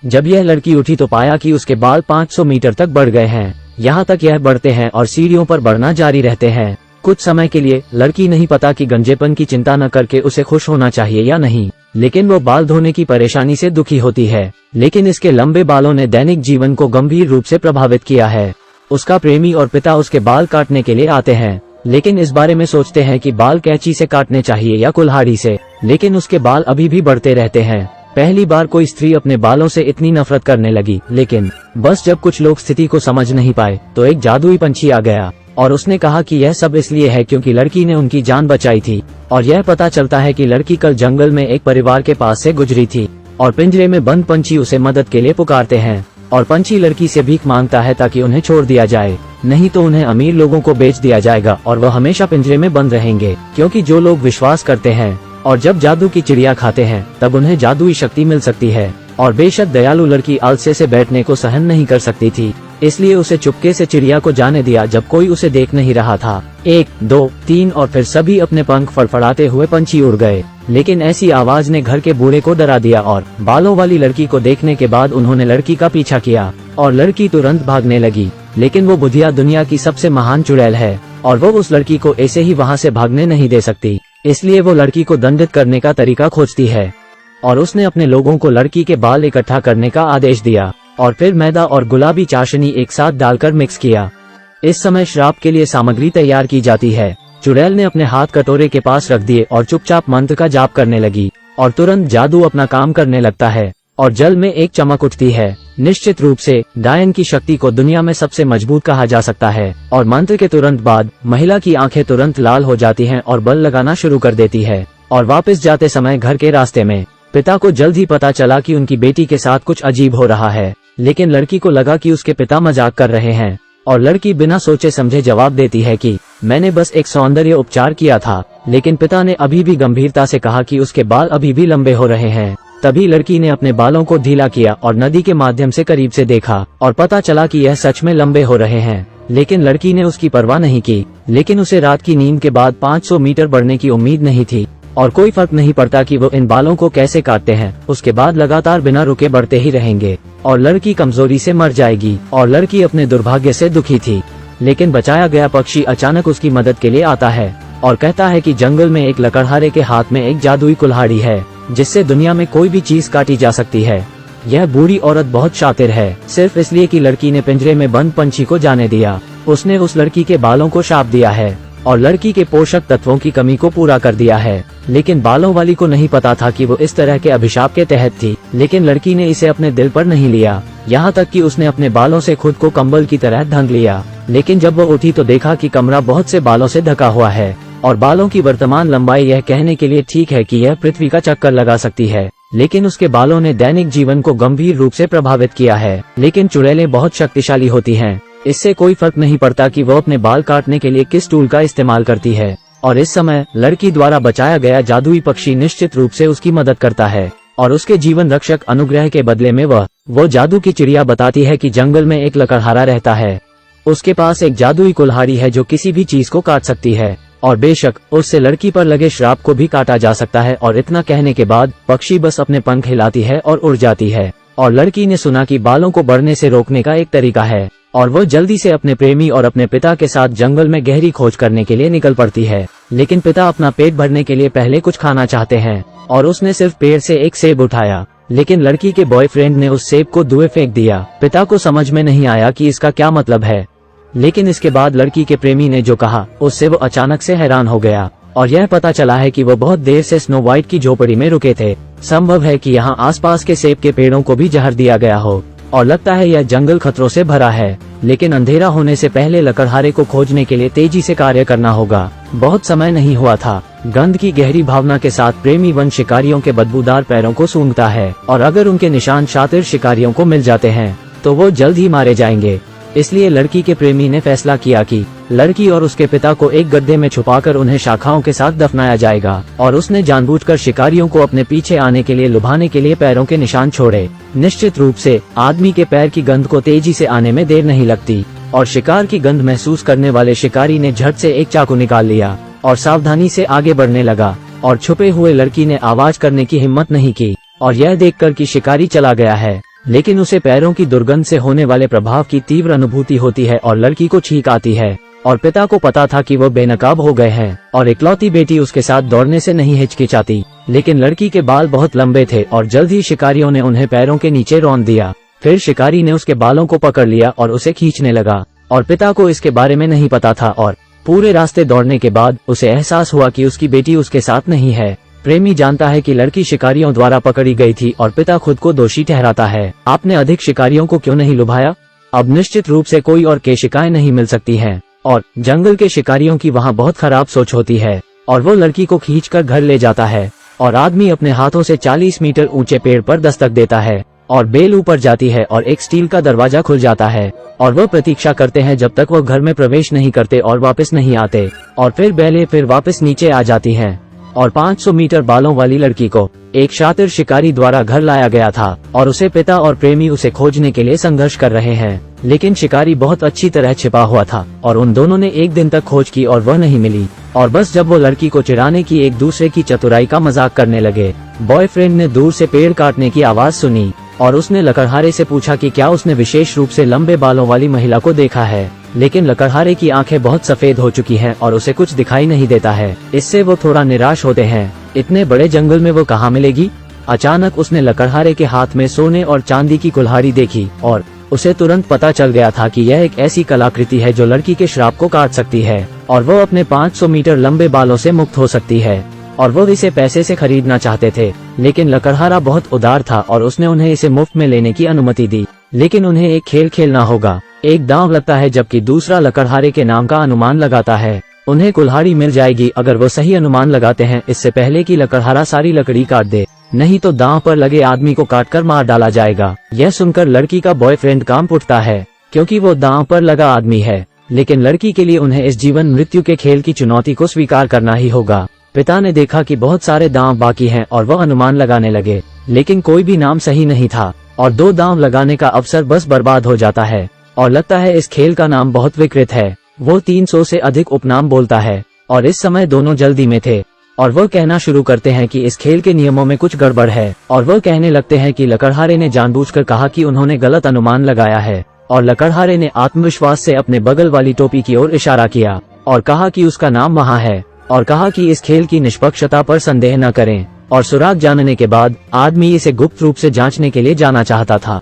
जब यह लड़की उठी तो पाया कि उसके बाल 500 मीटर तक बढ़ गए हैं। यहाँ तक यह बढ़ते हैं और सीढ़ियों पर बढ़ना जारी रहते हैं। कुछ समय के लिए लड़की नहीं पता कि गंजेपन की चिंता न करके उसे खुश होना चाहिए या नहीं, लेकिन वो बाल धोने की परेशानी से दुखी होती है। लेकिन इसके लंबे बालों ने दैनिक जीवन को गंभीर रूप से प्रभावित किया है। उसका प्रेमी और पिता उसके बाल काटने के लिए आते हैं, लेकिन इस बारे में सोचते हैं कि बाल कैंची से काटने चाहिए या कुल्हाड़ी से, लेकिन उसके बाल अभी भी बढ़ते रहते हैं। पहली बार कोई स्त्री अपने बालों से इतनी नफरत करने लगी, लेकिन बस जब कुछ लोग स्थिति को समझ नहीं पाए तो एक जादुई पंछी आ गया और उसने कहा कि यह सब इसलिए है क्योंकि लड़की ने उनकी जान बचाई थी। और यह पता चलता है कि लड़की कल जंगल में एक परिवार के पास से गुजरी थी और पिंजरे में बंद पंछी उसे मदद के लिए पुकारते हैं और पंछी लड़की से भीख मांगता है ताकि उन्हें छोड़ दिया जाए, नहीं तो उन्हें अमीर लोगों को बेच दिया जाएगा और वह हमेशा पिंजरे में बंद रहेंगे। क्योंकि जो लोग विश्वास करते हैं और जब जादू की चिड़िया खाते हैं तब उन्हें जादुई शक्ति मिल सकती है। और बेशक दयालु लड़की आलस्य से बैठने को सहन नहीं कर सकती थी, इसलिए उसे चुपके से चिड़िया को जाने दिया जब कोई उसे देख नहीं रहा था। 1, 2, 3 और फिर सभी अपने पंख फड़फड़ाते हुए पंछी उड़ गए। लेकिन ऐसी आवाज ने घर के बूढ़े को डरा दिया और बालों वाली लड़की को देखने के बाद उन्होंने लड़की का पीछा किया और लड़की तुरंत भागने लगी। लेकिन वो बुधिया दुनिया की सबसे महान चुड़ैल है और वो उस लड़की को ऐसे ही वहाँ से भागने नहीं दे सकती, इसलिए वो लड़की को दंडित करने का तरीका खोजती है। और उसने अपने लोगों को लड़की के बाल इकट्ठा करने का आदेश दिया और फिर मैदा और गुलाबी चाशनी एक साथ डालकर मिक्स किया। इस समय श्राप के लिए सामग्री तैयार की जाती है। चुड़ैल ने अपने हाथ कटोरे के पास रख दिए और चुपचाप मंत्र का जाप करने लगी और तुरंत जादू अपना काम करने लगता है और जल में एक चमक उठती है। निश्चित रूप से डायन की शक्ति को दुनिया में सबसे मजबूत कहा जा सकता है। और मंत्र के तुरंत बाद महिला की आंखें तुरंत लाल हो जाती हैं और बल लगाना शुरू कर देती है। और वापस जाते समय घर के रास्ते में पिता को जल्द ही पता चला कि उनकी बेटी के साथ कुछ अजीब हो रहा है, लेकिन लड़की को लगा कि उसके पिता मजाक कर रहे हैं और लड़की बिना सोचे समझे जवाब देती है कि मैंने बस एक सौंदर्य उपचार किया था। लेकिन पिता ने अभी भी गंभीरता से कहा कि उसके बाल अभी भी लंबे हो रहे हैं। तभी लड़की ने अपने बालों को ढीला किया और नदी के माध्यम से करीब से देखा और पता चला कि यह सच में लंबे हो रहे हैं। लेकिन लड़की ने उसकी परवाह नहीं की। लेकिन उसे रात की नींद के बाद 500 मीटर बढ़ने की उम्मीद नहीं थी और कोई फर्क नहीं पड़ता कि वो इन बालों को कैसे काटते हैं। उसके बाद लगातार बिना रुके बढ़ते ही रहेंगे और लड़की कमजोरी से मर जाएगी। और लड़की अपने दुर्भाग्य से दुखी थी। लेकिन बचाया गया पक्षी अचानक उसकी मदद के लिए आता है और कहता है कि जंगल में एक लकड़हारे के हाथ में एक जादुई कुल्हाड़ी है जिससे दुनिया में कोई भी चीज काटी जा सकती है। यह बूढ़ी औरत बहुत शातिर है, सिर्फ इसलिए कि लड़की ने पिंजरे में बंद पंछी को जाने दिया। उसने उस लड़की के बालों को शाप दिया है और लड़की के पोषक तत्वों की कमी को पूरा कर दिया है। लेकिन बालों वाली को नहीं पता था कि वो इस तरह के अभिशाप के तहत थी। लेकिन लड़की ने इसे अपने दिल पर नहीं लिया, यहाँ तक कि उसने अपने बालों से खुद को कंबल की तरह ढक लिया। लेकिन जब वो उठी तो देखा कि कमरा बहुत से बालों से ढका हुआ है और बालों की वर्तमान लंबाई यह कहने के लिए ठीक है कि यह पृथ्वी का चक्कर लगा सकती है। लेकिन उसके बालों ने दैनिक जीवन को गंभीर रूप से प्रभावित किया है। लेकिन चुड़ैलें बहुत शक्तिशाली होती हैं, इससे कोई फर्क नहीं पड़ता कि वो अपने बाल काटने के लिए किस टूल का इस्तेमाल करती है। और इस समय लड़की द्वारा बचाया गया जादुई पक्षी निश्चित रूप से उसकी मदद करता है और उसके जीवन रक्षक अनुग्रह के बदले में वो जादू की चिड़िया बताती है कि जंगल में एक लकड़हारा रहता है। उसके पास एक जादुई कुल्हाड़ी है जो किसी भी चीज को काट सकती है और बेशक उससे लड़की पर लगे श्राप को भी काटा जा सकता है। और इतना कहने के बाद पक्षी बस अपने पंख हिलाती है और उड़ जाती है। और लड़की ने सुना कि बालों को बढ़ने से रोकने का एक तरीका है और वो जल्दी से अपने प्रेमी और अपने पिता के साथ जंगल में गहरी खोज करने के लिए निकल पड़ती है। लेकिन पिता अपना पेट भरने के लिए पहले कुछ खाना चाहते हैं और उसने सिर्फ पेड़ से एक सेब उठाया। लेकिन लड़की के बॉयफ्रेंड ने उस सेब को धुएं फेंक दिया। पिता को समझ में नहीं आया कि इसका क्या मतलब है। लेकिन इसके बाद लड़की के प्रेमी ने जो कहा उससे वो अचानक से हैरान हो गया और यह पता चला है कि वो बहुत देर से स्नो व्हाइट की झोपड़ी में रुके थे। संभव है कि यहाँ आसपास के सेब के पेड़ों को भी जहर दिया गया हो और लगता है यह जंगल खतरों से भरा है। लेकिन अंधेरा होने से पहले लकड़हारे को खोजने के लिए तेजी से कार्य करना होगा। बहुत समय नहीं हुआ था। गंध की गहरी भावना के साथ प्रेमी वन शिकारियों के बदबूदार पैरों को सूंघता है और अगर उनके निशान शातिर शिकारियों को मिल जाते हैं तो वो जल्द ही मारे जाएंगे। इसलिए लड़की के प्रेमी ने फैसला किया कि लड़की और उसके पिता को एक गड्ढे में छुपाकर उन्हें शाखाओं के साथ दफनाया जाएगा और उसने जानबूझकर शिकारियों को अपने पीछे आने के लिए लुभाने के लिए पैरों के निशान छोड़े। निश्चित रूप से आदमी के पैर की गंध को तेजी से आने में देर नहीं लगती और शिकार की गंध महसूस करने वाले शिकारी ने झट से एक चाकू निकाल लिया और सावधानी से आगे बढ़ने लगा। और छुपे हुए लड़की ने आवाज करने की हिम्मत नहीं की और यह देखकर कि शिकारी चला गया है लेकिन उसे पैरों की दुर्गंध से होने वाले प्रभाव की तीव्र अनुभूति होती है और लड़की को छींक आती है। और पिता को पता था कि वो बेनकाब हो गए हैं और इकलौती बेटी उसके साथ दौड़ने से नहीं हिचकिचाती। लेकिन लड़की के बाल बहुत लंबे थे और जल्द ही शिकारियों ने उन्हें पैरों के नीचे रौंद दिया। फिर शिकारी ने उसके बालों को पकड़ लिया और उसे खींचने लगा और पिता को इसके बारे में नहीं पता था और पूरे रास्ते दौड़ने के बाद उसे एहसास हुआ कि उसकी बेटी उसके साथ नहीं है। प्रेमी जानता है कि लड़की शिकारियों द्वारा पकड़ी गई थी और पिता खुद को दोषी ठहराता है। आपने अधिक शिकारियों को क्यों नहीं लुभाया? अब निश्चित रूप से कोई और के शिकायत नहीं मिल सकती हैं और जंगल के शिकारियों की वहाँ बहुत खराब सोच होती है। और वो लड़की को खींचकर घर ले जाता है और आदमी अपने हाथों से 40 मीटर ऊंचे पेड़ पर दस्तक देता है और बेल ऊपर जाती है और एक स्टील का दरवाजा खुल जाता है और वह प्रतीक्षा करते हैं जब तक वो घर में प्रवेश नहीं करते और वापस नहीं आते। और फिर बेलें फिर वापस नीचे आ जाती हैं और 500 मीटर बालों वाली लड़की को एक शातिर शिकारी द्वारा घर लाया गया था और उसे पिता और प्रेमी उसे खोजने के लिए संघर्ष कर रहे हैं। लेकिन शिकारी बहुत अच्छी तरह छिपा हुआ था और उन दोनों ने एक दिन तक खोज की और वह नहीं मिली। और बस जब वो लड़की को चिढ़ाने की एक दूसरे की चतुराई का मजाक करने लगे, बॉयफ्रेंड ने दूर से पेड़ काटने की आवाज सुनी और उसने लकड़हारे से पूछा कि क्या उसने विशेष रूप से लंबे बालों वाली महिला को देखा है। लेकिन लकड़हारे की आंखें बहुत सफेद हो चुकी हैं और उसे कुछ दिखाई नहीं देता है। इससे वो थोड़ा निराश होते हैं। इतने बड़े जंगल में वो कहाँ मिलेगी? अचानक उसने लकड़हारे के हाथ में सोने और चांदी की कुल्हाड़ी देखी और उसे तुरंत पता चल गया था कि यह एक ऐसी कलाकृति है जो लड़की के श्राप को काट सकती है और वो अपने 500 मीटर लंबे बालों से मुक्त हो सकती है। और वो इसे पैसे से खरीदना चाहते थे, लेकिन लकड़हारा बहुत उदार था और उसने उन्हें इसे मुफ्त में लेने की अनुमति दी। लेकिन उन्हें एक खेल खेलना होगा। एक दांव लगता है जबकि दूसरा लकड़हारे के नाम का अनुमान लगाता है। उन्हें कुल्हाड़ी मिल जाएगी अगर वो सही अनुमान लगाते हैं, इससे पहले कि लकड़हारा सारी लकड़ी काट दे, नहीं तो दांव पर लगे आदमी को काटकर मार डाला जाएगा। यह सुनकर लड़की का बॉयफ्रेंड कांप उठता है क्योंकि वो दांव पर लगा आदमी है। लेकिन लड़की के लिए उन्हें इस जीवन मृत्यु के खेल की चुनौती को स्वीकार करना ही होगा। पिता ने देखा कि बहुत सारे दांव बाकी हैं और वह अनुमान लगाने लगे, लेकिन कोई भी नाम सही नहीं था और 2 दांव लगाने का अवसर बस बर्बाद हो जाता है। और लगता है इस खेल का नाम बहुत विकृत है। वो 300 से अधिक उपनाम बोलता है और इस समय दोनों जल्दी में थे और वह कहना शुरू करते हैं कि इस खेल के नियमों में कुछ गड़बड़ है। और वह कहने लगते हैं कि लकड़हारे ने जानबूझकर कहा कि उन्होंने गलत अनुमान लगाया है। और लकड़हारे ने आत्मविश्वास से अपने बगल वाली टोपी की ओर इशारा किया और कहा कि उसका नाम वहाँ है और कहा कि इस खेल की निष्पक्षता पर संदेह न करें। और सुराग जानने के बाद आदमी इसे गुप्त रूप से जांचने के लिए जाना चाहता था,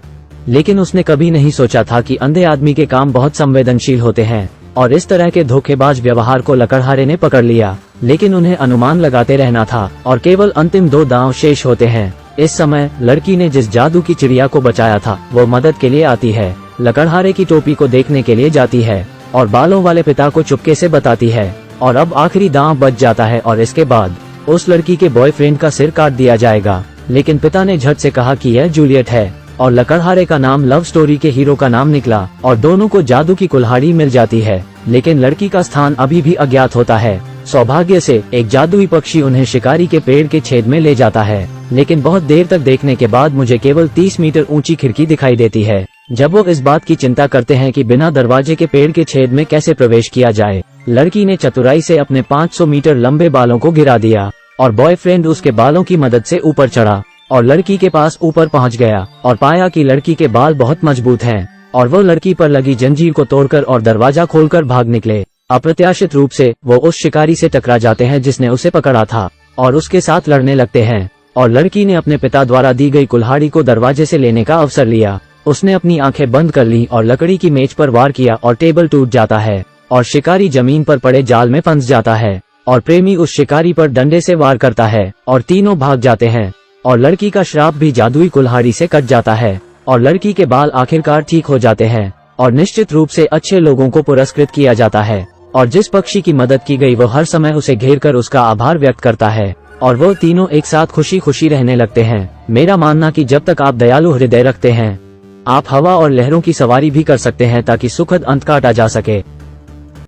लेकिन उसने कभी नहीं सोचा था कि अंधे आदमी के काम बहुत संवेदनशील होते हैं। और इस तरह के धोखेबाज व्यवहार को लकड़हारे ने पकड़ लिया, लेकिन उन्हें अनुमान लगाते रहना था और केवल अंतिम 2 दांव शेष होते हैं। इस समय लड़की ने जिस जादू की चिड़िया को बचाया था वो मदद के लिए आती है, लकड़हारे की टोपी को देखने के लिए जाती है और बालों वाले पिता को चुपके से बताती है। और अब आखिरी दांव बच जाता है और इसके बाद उस लड़की के बॉयफ्रेंड का सिर काट दिया जाएगा। लेकिन पिता ने झट से कहा कि यह जूलियट है और लकड़हारे का नाम लव स्टोरी के हीरो का नाम निकला और दोनों को जादू की कुल्हाड़ी मिल जाती है। लेकिन लड़की का स्थान अभी भी अज्ञात होता है। सौभाग्य से एक जादुई पक्षी उन्हें शिकारी के पेड़ के छेद में ले जाता है, लेकिन बहुत देर तक देखने के बाद मुझे केवल 30 मीटर ऊंची खिड़की दिखाई देती है। जब वो इस बात की चिंता करते हैं कि बिना दरवाजे के पेड़ के छेद में कैसे प्रवेश किया जाए, लड़की ने चतुराई से अपने 500 मीटर लंबे बालों को गिरा दिया और बॉयफ्रेंड उसके बालों की मदद से ऊपर चढ़ा और लड़की के पास ऊपर पहुंच गया और पाया कि लड़की के बाल बहुत मजबूत हैं और वो लड़की पर लगी जंजीर को तोड़कर और दरवाजा खोलकर भाग निकले। अप्रत्याशित रूप से वो उस शिकारी से टकरा जाते हैं जिसने उसे पकड़ा था और उसके साथ लड़ने लगते हैं। और लड़की ने अपने पिता द्वारा दी गई कुल्हाड़ी को दरवाजे से लेने का अवसर लिया। उसने अपनी आंखें बंद कर ली और लकड़ी की मेज पर वार किया और टेबल टूट जाता है और शिकारी जमीन पर पड़े जाल में फंस जाता है और प्रेमी उस शिकारी पर डंडे से वार करता है और तीनों भाग जाते हैं और लड़की का श्राप भी जादुई कुल्हाड़ी से कट जाता है और लड़की के बाल आखिरकार ठीक हो जाते हैं और निश्चित रूप से अच्छे लोगों को पुरस्कृत किया जाता है। और जिस पक्षी की मदद की गई वो हर समय उसे घेर कर उसका आभार व्यक्त करता है और वो तीनों एक साथ खुशी खुशी रहने लगते हैं। मेरा मानना कि जब तक आप दयालु हृदय रखते हैं, आप हवा और लहरों की सवारी भी कर सकते हैं ताकि सुखद अंत काटा जा सके।